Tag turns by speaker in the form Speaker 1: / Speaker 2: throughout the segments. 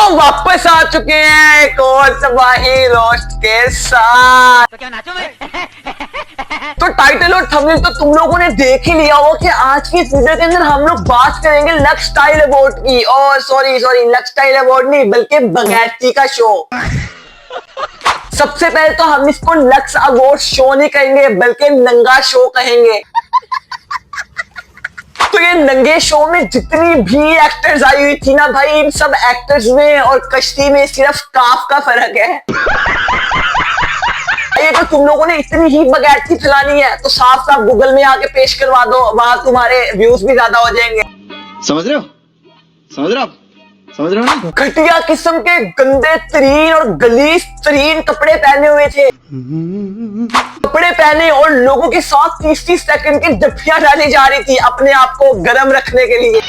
Speaker 1: वापस आ चुके हैं एक और तबाही रोस्ट के साथ।
Speaker 2: तो क्या नाचो मैं?
Speaker 1: तो टाइटल और थंबनेल तो तुम लोगों ने देख ही लिया होगा कि आज की इस वीडियो के अंदर हम लोग बात करेंगे लक्स स्टाइल अवार्ड की। और सॉरी लक्स स्टाइल अवार्ड नहीं बल्कि बगैरती का शो। सबसे पहले तो हम इसको लक्स अवार्ड शो नहीं कहेंगे बल्कि नंगा शो कहेंगे। तो ये नंगे शो में जितनी भी एक्टर्स आई हुई थी ना भाई, इन सब एक्टर्स में और कश्ती में सिर्फ काफ का फर्क है। ये तो तुम लोगों ने इतनी ही बगैरती फैलानी है तो साफ साफ गूगल में आके पेश करवा दो, वहां तुम्हारे व्यूज भी ज्यादा हो जाएंगे।
Speaker 3: समझ रहे हो ना?
Speaker 1: घटिया किस्म के गंदे तरीन और गलीज तरीन कपड़े पहने हुए थे। कपड़े पहने और लोगों के साथ 30-30 सेकंड की जफ्फियां डाली जा रही थी अपने आप को गर्म रखने के लिए।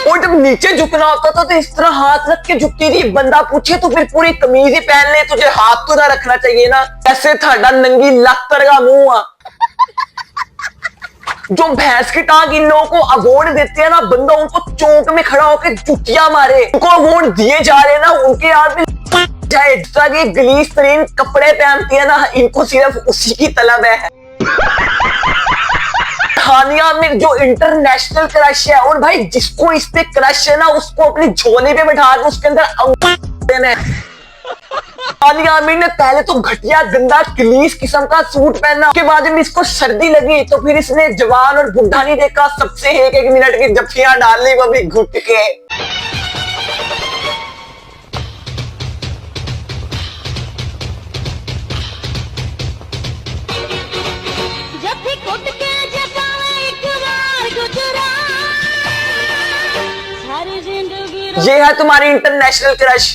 Speaker 1: और जब नीचे झुकना होता था तो इस तरह हाथ रख के झुकती थी। बंदा पूछे तो फिर पूरी कमीज ही पहन ले, तुझे हाथ तो ना रखना चाहिए ना। ऐसे थाड़ा नंगी लत्तर का मुंह आ। जो भैंस की टांग इन लोगों को अवार्ड देते हैं ना, बंदा उनको चौक में खड़ा होकर जुतियां मारे। उनको अवार्ड दिए जा रहे हैं ना, उनके हाथ में जाए। जिस तरह की गलीज तरीन कपड़े पहनती है ना, इनको सिर्फ उसी की तलब है। हानिया में जो इंटरनेशनल क्रश है, और भाई जिसको इस पे क्रश है ना उसको अपनी झोले पे बैठा के उसके अंदर देना है। हानिया आमिर ने पहले तो घटिया गंदा क्लीस किस्म का सूट पहना, उसके बाद में इसको सर्दी लगी तो फिर इसने जवान और बुढ़ा नहीं देखा, सबसे एक मिनट की जफ्फियां डाल ली, वो भी घुट के। ये है तुम्हारी इंटरनेशनल क्रश।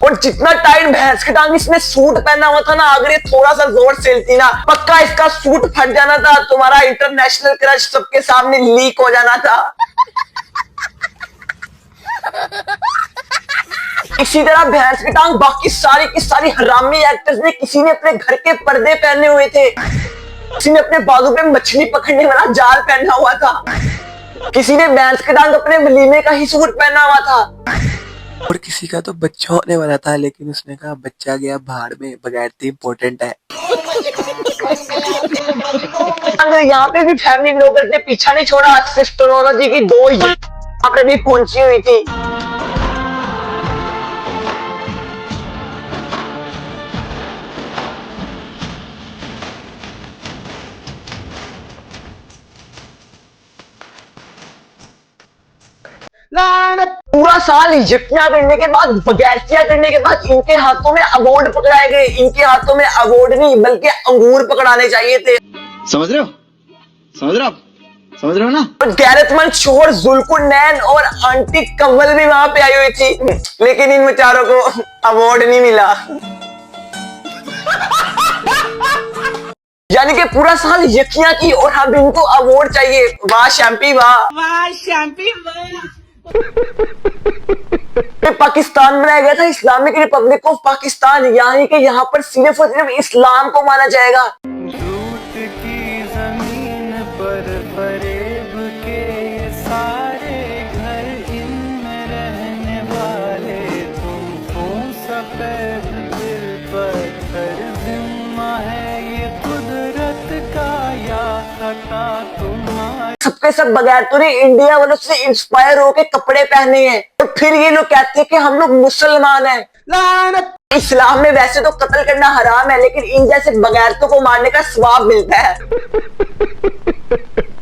Speaker 1: और जितना टाइट भैंस की टांग इसने सूट पहना हुआ था ना, अगर ये थोड़ा सा जोर से हिलती ना, पक्का इसका सूट फट जाना था। तुम्हारा इंटरनेशनल क्रश सबके सामने लीक हो जाना था। इसी तरह भैंस की टांग बाकी सारी की सारी हरामी एक्टर्स ने, किसी ने अपने घर के पर्दे पहने हुए थे, किसी ने अपने बाजू पे मछली पकड़ने वाला जाल पहना हुआ था, किसी ने भैंस की टांग अपने वलीमे का ही सूट पहना हुआ था,
Speaker 4: और किसी का तो बच्चा होने वाला था लेकिन उसने कहा बच्चा गया भाड़ में, बगैरती इम्पोर्टेंट है।
Speaker 1: यहाँ पे भी फैमिली ब्लॉगर ने पीछा नहीं छोड़ा। एस्ट्रोलॉजी की 2 यहाँ पे भी पहुंची हुई थी। पूरा साल यज्ञ करने के बाद, बगैरतियां करने के बाद इनके हाथों में अवार्ड पकड़ाए गए। इनके हाथों में अवार्ड नहीं बल्कि अंगूर पकड़ाने चाहिए थे।
Speaker 3: समझ रहे हो ना?
Speaker 1: गैरतमंद शोहर जुल्कुनैन और आंटी कंवल भी वहां पे आई हुई थी, लेकिन इन बेचारों को अवार्ड नहीं मिला। यानी कि पूरा साल यज्ञ की और अब इनको अवार्ड चाहिए। वाह शैम्पी वाह। पाकिस्तान बनाया गया था इस्लामिक रिपब्लिक ऑफ पाकिस्तान, यानी कि यहाँ पर सिर्फ और सिर्फ इस्लाम को माना जाएगा।
Speaker 5: झूठ की जमीन पर फरेब के सारे घर, इनमें रहने वाले तुम सफेद दिल पर जिम्मा है ये कुदरत का या खता तुम्हारा।
Speaker 1: सबके सब बगैर तो नहीं इंडिया वालों से इंस्पायर होके कपड़े पहने हैं, और फिर ये लोग कहते हैं कि हम लोग मुसलमान हैं। इस्लाम में वैसे तो कत्ल करना हराम है, लेकिन इन जैसे बगैरतों को मारने का सवाब मिलता है।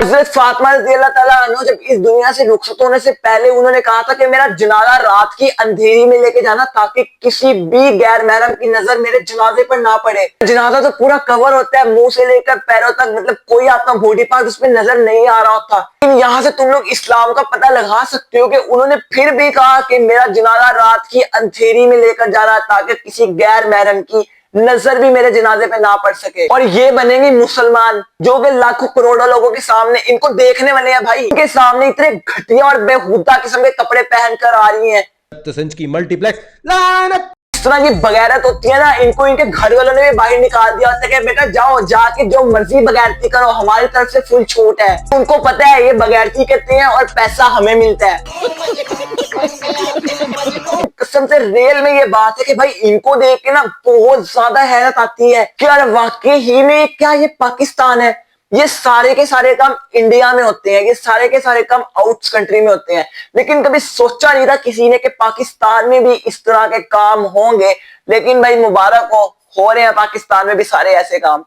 Speaker 1: हज़रत फातिमा रज़ियल्लाहु ताला अन्हा जब इस दुनिया से रुखसत होने से पहले उन्होंने कहा था कि मेरा जनाजा रात की अंधेरी में लेके जाना, ताकि किसी भी गैर महरम की नजर मेरे जनाजे पर ना पड़े। जनाजा तो पूरा कवर होता है मुंह से लेकर पैरों तक, मतलब कोई आपका बॉडी पार्ट उसमें नजर नहीं आ रहा होता। लेकिन यहाँ से तुम लोग इस्लाम का पता लगा सकते हो कि उन्होंने फिर भी कहा कि मेरा जनाजा रात की अंधेरी में लेकर जाना, ताकि किसी गैर महरम की नजर भी मेरे जनाजे पे ना पड़ सके। और ये बनेंगे मुसलमान जो कि लाखों करोड़ों लोगों के सामने इनको देखने वाले हैं भाई। इनके सामने इतने घटिया और बेहुदा किस्म के कपड़े पहनकर आ रही हैं।
Speaker 6: की मल्टीप्लेक्स
Speaker 1: इस तरह की बगैरत होती है ना, इनको इनके घर वालों ने भी बाहर निकाल दिया होता है कि बेटा जाओ जाके जो मर्जी बगैरती करो, हमारी तरफ से फुल छूट है। उनको पता है ये बगैरती करते हैं और पैसा हमें मिलता है। कसम से रियल में ये बात है कि भाई इनको देख के ना बहुत ज्यादा हैरत आती है कि यार वाकई ही में क्या ये पाकिस्तान है। ये सारे के सारे काम इंडिया में होते हैं, ये सारे के सारे काम आउट कंट्री में होते हैं, लेकिन कभी सोचा नहीं था किसी ने कि पाकिस्तान में भी इस तरह के काम होंगे। लेकिन भाई मुबारक हो रहे हैं पाकिस्तान में भी सारे ऐसे काम।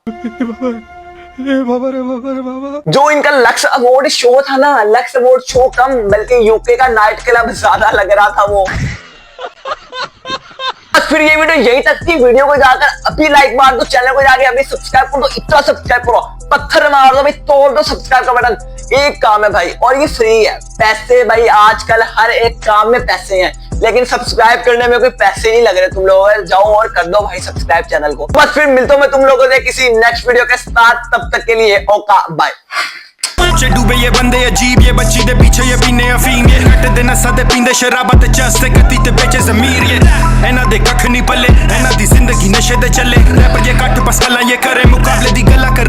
Speaker 1: जो इनका लक्स अवार्ड शो था ना, लक्स अवार्ड शो कम बल्कि यूके का नाइट क्लब ज्यादा लग रहा था वो। फिर ये वीडियो यही तक थी। वीडियो को जाकर अभी लाइक मार दो, चैनल को जाके अभी सब्सक्राइब कर दो, इतना सब्सक्राइब करो, पत्थर मार दो भाई, तोड़ दो सब्सक्राइब का बटन। एक काम है भाई और ये फ्री है। पैसे भाई आजकल हर एक काम में पैसे हैं, लेकिन सब्सक्राइब करने में कोई पैसे नहीं लग रहे तुम लोगों को। जाओ और कर दो भाई सब्सक्राइब चैनल को। बस फिर मिलता हूं मैं तुम लोगों से किसी नेक्स्ट वीडियो के साथ, तब तक के लिए ओका बाय।
Speaker 2: डूबे ये बंदे अजीब, ये बच्ची दे पीछे ये पीने अफीम, ये नट दे नसा दे पींदे शराबा ते चस ते गद्दी ते बेचे ज़मीर। ये इन्हां दे कख नहीं पल्ले, इन्हां दी जिंदगी नशे दे चले। रैपर ये कट बस गल्लां ये करे मुकाबले दी गल्लां कर